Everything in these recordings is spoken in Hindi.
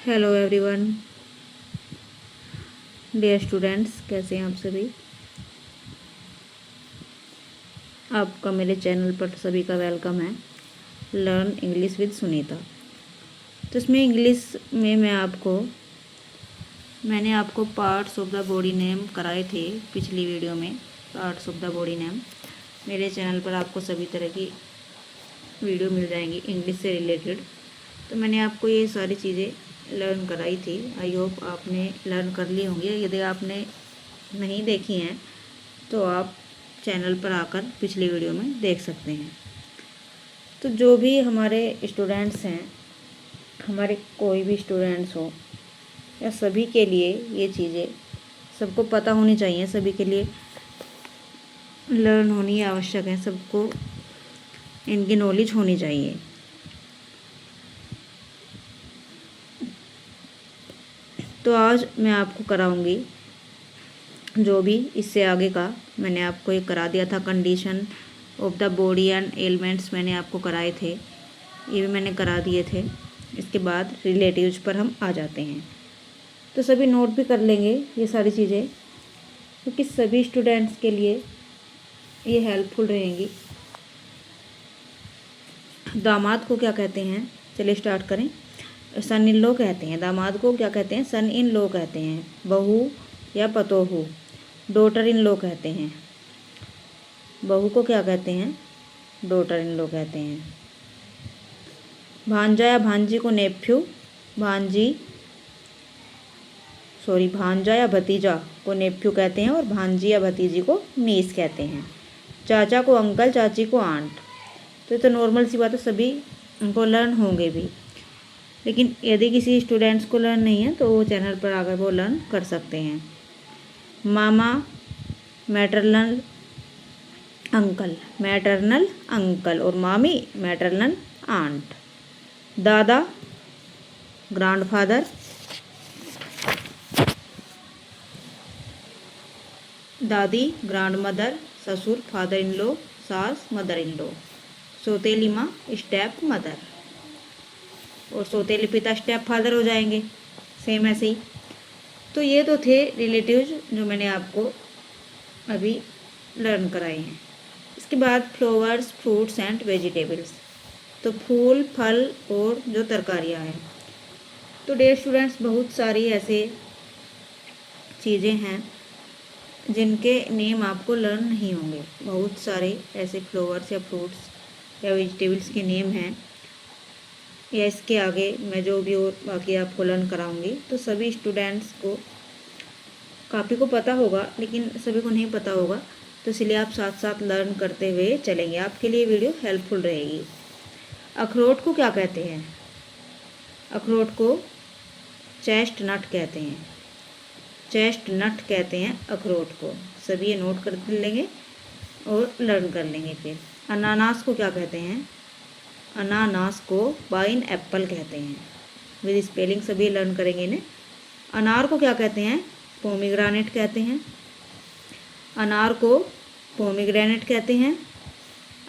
हेलो एवरीवन, डियर स्टूडेंट्स, कैसे हैं आप सभी। आपका मेरे चैनल पर सभी का वेलकम है। Learn English with Sunita. तो इसमें इंग्लिश में मैंने आपको parts of the body name कराए थे पिछली वीडियो में। Parts of the body name मेरे चैनल पर आपको सभी तरह की वीडियो मिल जाएंगी इंग्लिश से रिलेटेड। तो मैंने आपको ये सारी चीज़ें लर्न कराई थी। आई होप आपने लर्न कर ली होंगी। यदि आपने नहीं देखी हैं तो आप चैनल पर आकर पिछली वीडियो में देख सकते हैं। तो जो भी हमारे स्टूडेंट्स हैं, हमारे कोई भी स्टूडेंट्स हो या सभी के लिए ये चीज़ें सबको पता होनी चाहिए, सभी के लिए लर्न होनी आवश्यक है, सबको इनकी नॉलेज होनी चाहिए। तो आज मैं आपको कराऊंगी जो भी इससे आगे का मैंने आपको एक करा दिया था, condition of the body and elements मैंने आपको कराए थे, ये भी मैंने करा दिए थे। इसके बाद रिलेटिव्स पर हम आ जाते हैं। तो सभी नोट भी कर लेंगे ये सारी चीज़ें, क्योंकि सभी स्टूडेंट्स के लिए ये हेल्पफुल रहेंगी। दामाद को क्या कहते हैं, चलिए स्टार्ट करें। सन इन लॉ कहते हैं। दामाद को क्या कहते हैं, सन इन लॉ कहते हैं। बहू या पतोहू, डॉटर इन लॉ कहते हैं। बहू को क्या कहते हैं, डॉटर इन लॉ कहते हैं। भांजा या भांजी को नेफ्यू, भांजा या भतीजा को नेफ्यू कहते हैं और भांजी या भतीजी को नीस कहते हैं। चाचा को अंकल, चाची को आंट। तो ये तो नॉर्मल सी बात है, सभी उनको लर्न होंगे भी। लेकिन यदि किसी स्टूडेंट्स को लर्न नहीं है तो वो चैनल पर आकर वो लर्न कर सकते हैं। मामा मैटरनल अंकल और मामी मैटरनल आंट। दादा ग्रैंडफादर, दादी ग्रैंडमदर, ससुर फादर इन लॉ, सास मदर इन लॉ। सौतेली माँ स्टेप मदर और सौतेले पिता स्टेप फादर हो जाएंगे, सेम ऐसे ही। तो ये तो थे रिलेटिव्स जो मैंने आपको अभी लर्न कराए हैं। इसके बाद फ्लावर्स, फ्रूट्स एंड वेजिटेबल्स, तो फूल, फल और जो तरकारियाँ हैं। तो डियर स्टूडेंट्स, बहुत सारी ऐसे चीज़ें हैं जिनके नेम आपको लर्न नहीं होंगे। बहुत सारे ऐसे फ्लावर्स या फ्रूट्स या वेजिटेबल्स के नेम हैं, या इसके आगे मैं जो भी और बाकी आपको लर्न कराऊंगी। तो सभी स्टूडेंट्स को, काफ़ी को पता होगा लेकिन सभी को नहीं पता होगा, तो इसलिए आप साथ साथ लर्न करते हुए चलेंगे। आपके लिए वीडियो हेल्पफुल रहेगी। अखरोट को क्या कहते हैं, अखरोट को चेस्ट नट कहते हैं। चेस्ट नट कहते हैं अखरोट को। सभी ये नोट कर लेंगे और लर्न कर लेंगे। फिर अनानास को क्या कहते हैं, अनानास को पाइन एप्पल कहते हैं। विद स्पेलिंग सभी लर्न करेंगे इन्हें। अनार को क्या कहते हैं, पोमीग्रेनेट कहते हैं। अनार को पोमीग्रेनेट कहते हैं।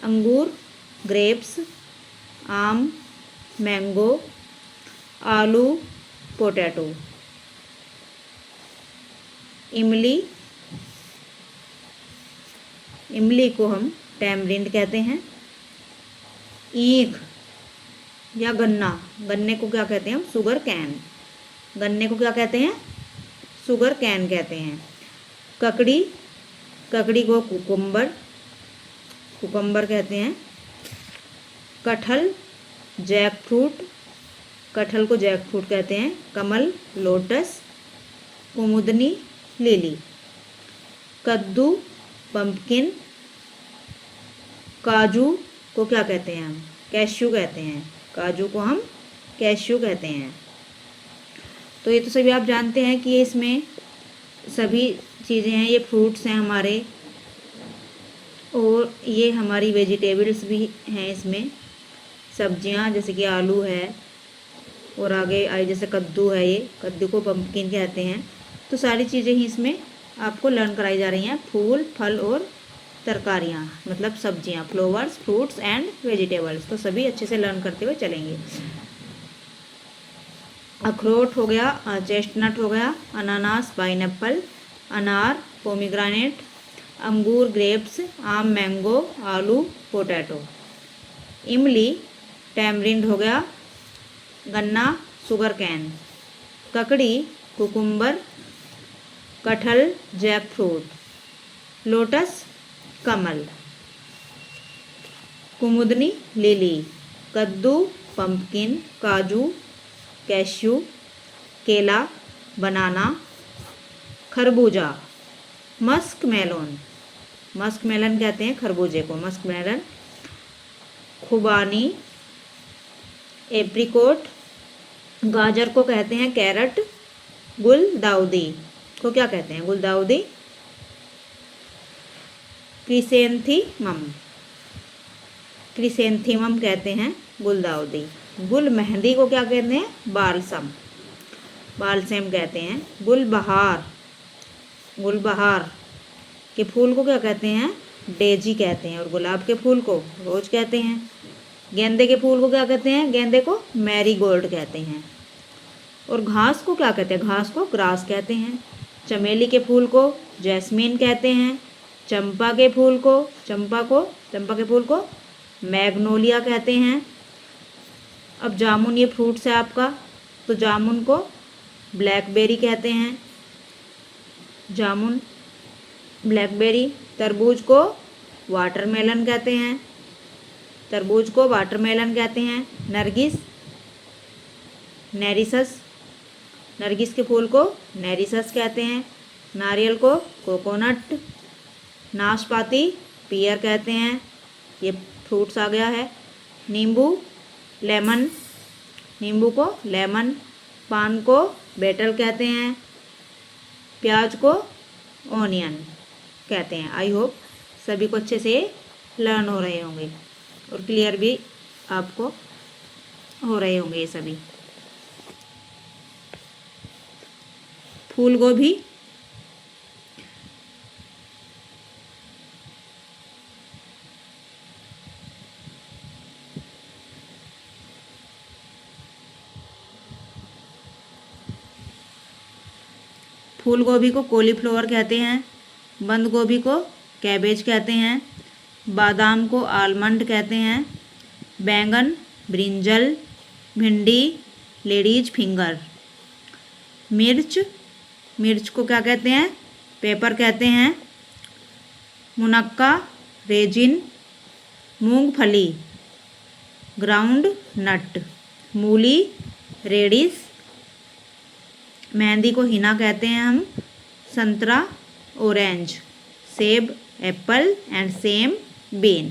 अंगूर ग्रेप्स, आम मैंगो, आलू पोटैटो। इमली को हम टैमरिंड कहते हैं। ईख या गन्ने को क्या कहते हैं हम, शुगर कैन। गन्ने को क्या कहते हैं, शुगर कैन कहते हैं। ककड़ी को कुकुम्बर कहते हैं। कटहल कटहल को जैक फ्रूट कहते हैं। कमल लोटस, कुमुदनी लिली। कद्दू पंपकिन। काजू को क्या कहते हैं हम, कैश्यू कहते हैं। काजू को हम कैश्यू कहते हैं। तो ये तो सभी आप जानते हैं कि ये इसमें सभी चीज़ें हैं, ये फ्रूट्स हैं हमारे, और ये हमारी वेजिटेबल्स भी हैं इसमें, सब्जियां जैसे कि आलू है, और आगे आई जैसे कद्दू है, ये कद्दू को पंपकिन कहते हैं। तो सारी चीज़ें ही इसमें आपको लर्न कराई जा रही हैं। फूल, फल और तरकारियाँ मतलब सब्जियाँ, फ्लावर्स, फ्रूट्स एंड वेजिटेबल्स। तो सभी अच्छे से लर्न करते हुए चलेंगे। अखरोट हो गया, चेस्टनट हो गया, अनानास पाइनएप्पल, अनार पोमीग्रेनेट, अंगूर ग्रेप्स, आम मैंगो, आलू पोटैटो। इमली टैमरिंड हो गया, गन्ना शुगर कैन, ककड़ी कुकुम्बर, कटहल जैकफ्रूट, लोटस कमल, कुमुदनी लिली, कद्दू पंपकिन, काजू कैश्यू, केला बनाना, खरबूजा मस्क मेलोन, मस्क मेलन कहते हैं खरबूजे को, मस्क मेलन, खुबानी, एप्रिकोट, गाजर को कहते हैं कैरट, गुलदाउदी को क्या कहते हैं, गुलदाउदी, क्रिसेंथीमम, क्रिसेंथीमम कहते हैं गुलदाउदी। गुल मेहंदी को क्या कहते हैं, बालसम, बालसेम कहते हैं। गुलबहार, गुलबहार के फूल को क्या कहते हैं, डेजी कहते हैं, और गुलाब के फूल को रोज कहते हैं। गेंदे के फूल को क्या कहते हैं, गेंदे को मैरीगोल्ड कहते हैं। और घास को क्या कहते हैं, घास को ग्रास कहते हैं। चमेली के फूल को जैस्मीन कहते हैं। चंपा के फूल को, चंपा के फूल को मैग्नोलिया कहते हैं। अब जामुन ये फ्रूट्स है आपका, तो जामुन को ब्लैकबेरी कहते हैं, जामुन ब्लैकबेरी। तरबूज को वाटरमेलन कहते हैं, तरबूज को वाटरमेलन कहते हैं। नरगिस नेरिसस, नरगिस के फूल को नेरिसस कहते हैं। नारियल को कोकोनट, नाशपाती पियर कहते हैं, ये फ्रूट्स आ गया है। नींबू लेमन, नींबू को लेमन। पान को बेटल कहते हैं, प्याज को ओनियन कहते हैं। आई होप सभी को अच्छे से लर्न हो रहे होंगे और क्लियर भी आपको हो रहे होंगे ये सभी। फूल गोभी, फूल गोभी को कॉलीफ्लावर कहते हैं। बंद गोभी को कैबेज कहते हैं। बादाम को आलमंड कहते हैं। बैंगन ब्रिंजल, भिंडी लेडीज फिंगर। मिर्च, मिर्च को क्या कहते हैं, पेपर कहते हैं। मुनक्का रेजिन, मूंगफली ग्राउंड नट। मूली रेडिस, मेहंदी को हिना कहते हैं हम। संतरा ऑरेंज, सेब एप्पल एंड सेम बीन,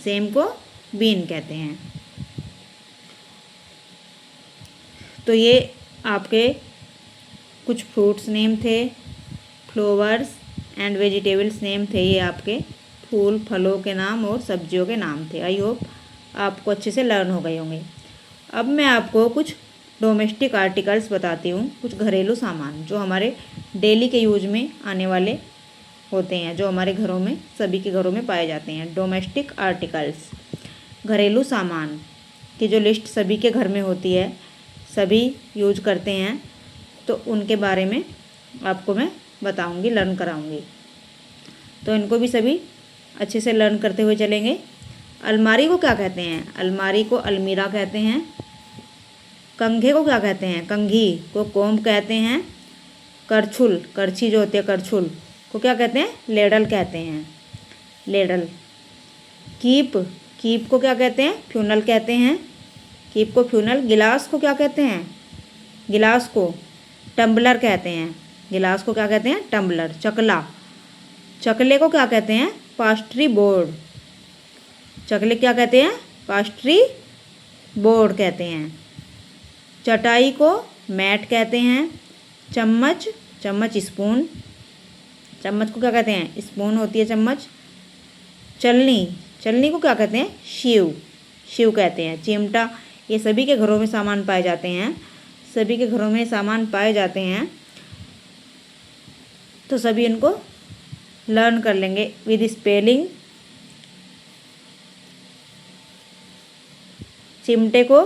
सेम को बीन कहते हैं। तो ये आपके कुछ फ्रूट्स नेम थे, फ्लावर्स एंड वेजिटेबल्स नेम थे, ये आपके फूल फलों के नाम और सब्जियों के नाम थे। आई होप आपको अच्छे से लर्न हो गए होंगे। अब मैं आपको कुछ डोमेस्टिक आर्टिकल्स बताती हूँ, कुछ घरेलू सामान जो हमारे डेली के यूज में आने वाले होते हैं, जो हमारे घरों में सभी के घरों में पाए जाते हैं। डोमेस्टिक आर्टिकल्स, घरेलू सामान की जो लिस्ट सभी के घर में होती है, सभी यूज करते हैं, तो उनके बारे में आपको मैं बताऊंगी, लर्न कराऊंगी। तो इनको भी सभी अच्छे से लर्न करते हुए चलेंगे। अलमारी को क्या कहते हैं, अलमारी को अलमीरा कहते हैं। कंघे को क्या कहते हैं, कंघी को कोम्ब कहते हैं। करछुल, करछी जो होती है करछुल को क्या कहते हैं, लेडल कहते हैं, लेडल। कीप, कीप को क्या कहते हैं, फ्यूनल कहते हैं, कीप को फ्यूनल। गिलास को क्या कहते हैं, गिलास को टम्बलर कहते हैं, गिलास को क्या कहते हैं, टम्बलर। चकला, चकले को क्या कहते हैं, पास्ट्री बोर्ड, चकले क्या कहते हैं, पास्ट्री बोर्ड कहते हैं। चटाई को मैट कहते हैं। चम्मच, चम्मच स्पून, चम्मच को क्या कहते हैं, स्पून होती है चम्मच। चलनी, चलनी को क्या कहते हैं, शिव, शिव कहते हैं। चिमटा, ये सभी के घरों में सामान पाए जाते हैं, सभी के घरों में सामान पाए जाते हैं, तो सभी इनको लर्न कर लेंगे विद स्पेलिंग। चिमटे को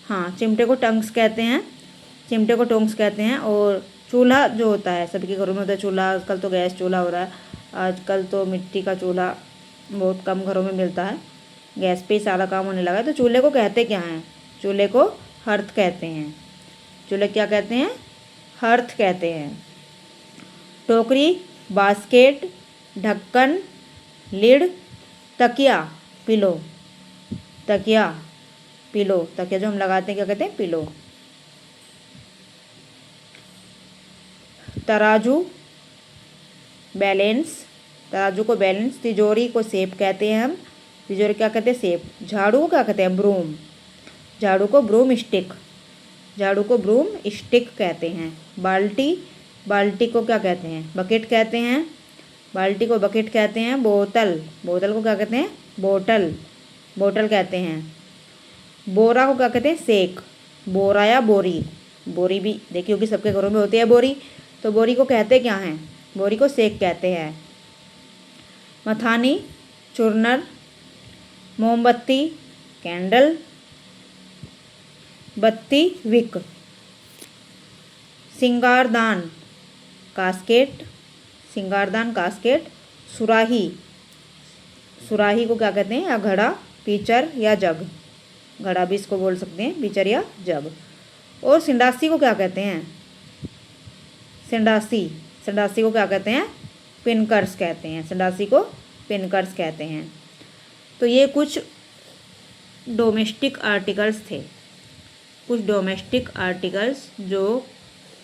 हाँ, चिमटे को टंग्स कहते हैं, चिमटे को टोंग्स कहते हैं। और चूल्हा जो होता है सभी के घरों में होता है चूल्हा। आजकल तो गैस चूल्हा हो रहा है, आजकल तो मिट्टी का चूल्हा बहुत कम घरों में मिलता है, गैस पे ही सारा काम होने लगा है। तो चूल्हे को कहते क्या हैं? चूल्हे को हर्थ कहते हैं। चूल्हे क्या कहते हैं? हर्थ कहते हैं। टोकरी, बास्केट, ढक्कन, लिड, तकिया, पिलो। तकिया, पिलो, तकिया जो हम लगाते हैं क्या कहते हैं? पिलो। तराजू, बैलेंस, तराजू को बैलेंस। तिजोरी को सेप कहते हैं हम, तिजोरी क्या कहते हैं? सेप। झाड़ू को क्या कहते हैं? ब्रूम, झाड़ू को ब्रूम स्टिक, झाड़ू को ब्रूम स्टिक कहते हैं। बाल्टी, बाल्टी को क्या कहते हैं? बकेट कहते हैं, बाल्टी को बकेट कहते हैं। बोतल, बोतल को क्या कहते हैं? बोतल, बोतल कहते हैं। बोरा को क्या कहते हैं? सेक, बोरा या बोरी, बोरी भी देखी होगी सबके घरों में होती है बोरी, तो बोरी को कहते क्या हैं? बोरी को सेक कहते हैं। मथानी, चूरनर, मोमबत्ती, कैंडल, बत्ती, विक। सिंगारदान, कास्केट, सिंगारदान कास्केट। सुराही, सुराही को क्या कहते हैं? या घड़ा, पीचर या जग, घड़ा भी इसको बोल सकते हैं, पीचर या जग। और सिंडासी को क्या कहते हैं? सिंडासी, सिंडासी को क्या कहते हैं? पिनकर्स कहते हैं, सिंडासी को पिनकर्स कहते हैं। तो ये कुछ डोमेस्टिक आर्टिकल्स थे, कुछ डोमेस्टिक आर्टिकल्स जो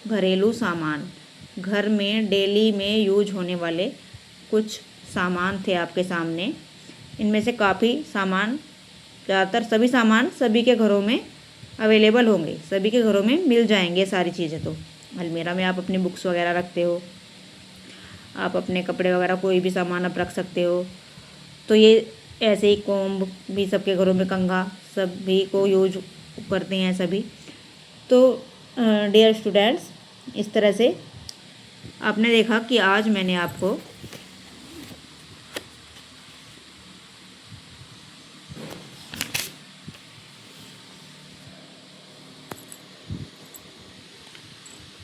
घरेलू सामान, घर में डेली में यूज होने वाले कुछ सामान थे आपके सामने। इनमें से काफ़ी सामान, ज़्यादातर सभी सामान सभी के घरों में अवेलेबल होंगे, सभी के घरों में मिल जाएंगे सारी चीज़ें। तो अलमीरा में आप अपनी बुक्स वगैरह रखते हो, आप अपने कपड़े वगैरह कोई भी सामान आप रख सकते हो। तो ये ऐसे ही कोम्ब भी सबके घरों में, कंघा सभी को यूज करते हैं सभी। तो डियर स्टूडेंट्स, इस तरह से आपने देखा कि आज मैंने आपको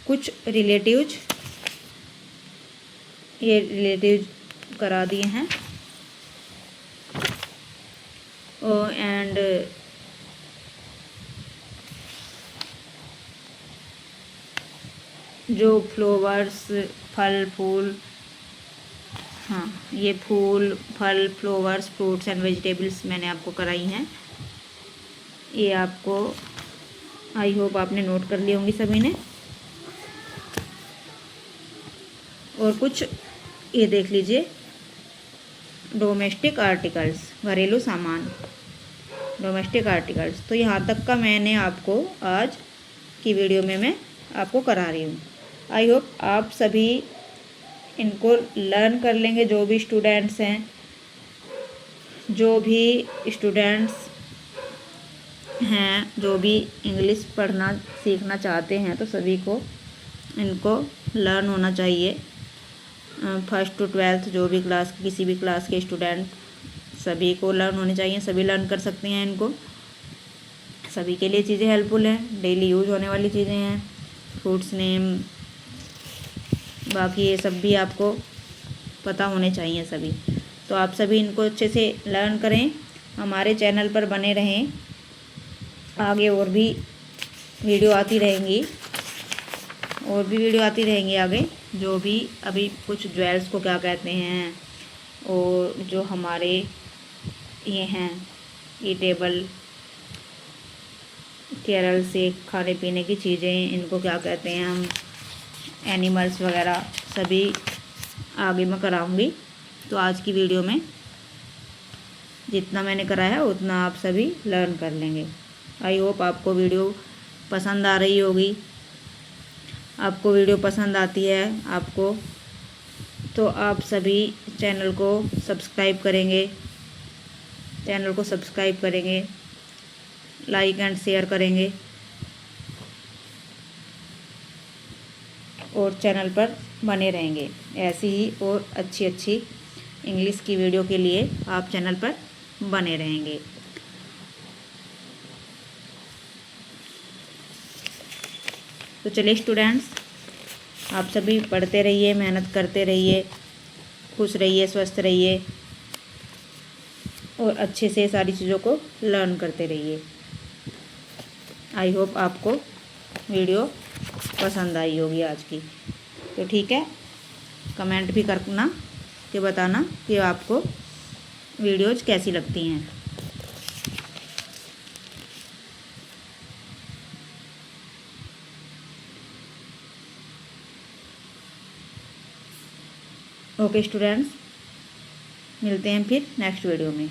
कुछ रिलेटिव्स, ये रिलेटिव्स करा दिए हैं। एंड जो फ्लावर्स, फल फूल, हाँ ये फूल फल फ्लावर्स फ्रूट्स एंड वेजिटेबल्स मैंने आपको कराई हैं। ये आपको आई होप आपने नोट कर ली होंगी सभी ने। और कुछ ये देख लीजिए, डोमेस्टिक आर्टिकल्स, घरेलू सामान, डोमेस्टिक आर्टिकल्स। तो यहाँ तक का मैंने आपको आज की वीडियो में मैं आपको करा रही हूँ। आई होप आप सभी इनको लर्न कर लेंगे, जो भी स्टूडेंट्स हैं, जो भी स्टूडेंट्स हैं, जो भी इंग्लिश पढ़ना सीखना चाहते हैं, तो सभी को इनको लर्न होना चाहिए। फर्स्ट टू 12th जो भी क्लास, किसी भी क्लास के स्टूडेंट, सभी को लर्न होने चाहिए, सभी लर्न कर सकते हैं इनको। सभी के लिए चीज़ें हेल्पफुल हैं, डेली यूज होने वाली चीज़ें हैं। फ्रूट्स नेम, बाकी ये सब भी आपको पता होने चाहिए सभी। तो आप सभी इनको अच्छे से लर्न करें, हमारे चैनल पर बने रहें, आगे और भी वीडियो आती रहेंगी, और भी वीडियो आती रहेंगी आगे। जो भी अभी कुछ ज्वेल्स को क्या कहते हैं, और जो हमारे ये हैं ईटेबल, केरल से खाने पीने की चीज़ें, इनको क्या कहते हैं हम, एनिमल्स वगैरह, सभी आगे मैं कराऊंगी। तो आज की वीडियो में जितना मैंने कराया उतना आप सभी लर्न कर लेंगे। आई होप आपको वीडियो पसंद आ रही होगी। आपको वीडियो पसंद आती है आपको, तो आप सभी चैनल को सब्सक्राइब करेंगे, चैनल को सब्सक्राइब करेंगे, लाइक एंड शेयर करेंगे, और चैनल पर बने रहेंगे। ऐसी ही और अच्छी अच्छी इंग्लिश की वीडियो के लिए आप चैनल पर बने रहेंगे। तो चलिए स्टूडेंट्स, आप सभी पढ़ते रहिए, मेहनत करते रहिए, खुश रहिए, स्वस्थ रहिए और अच्छे से सारी चीज़ों को लर्न करते रहिए। आई होप आपको वीडियो पसंद आई होगी आज की। तो ठीक है, कमेंट भी करना कि बताना कि आपको वीडियोज़ कैसी लगती हैं। ओके स्टूडेंट्स, मिलते हैं फिर नेक्स्ट वीडियो में।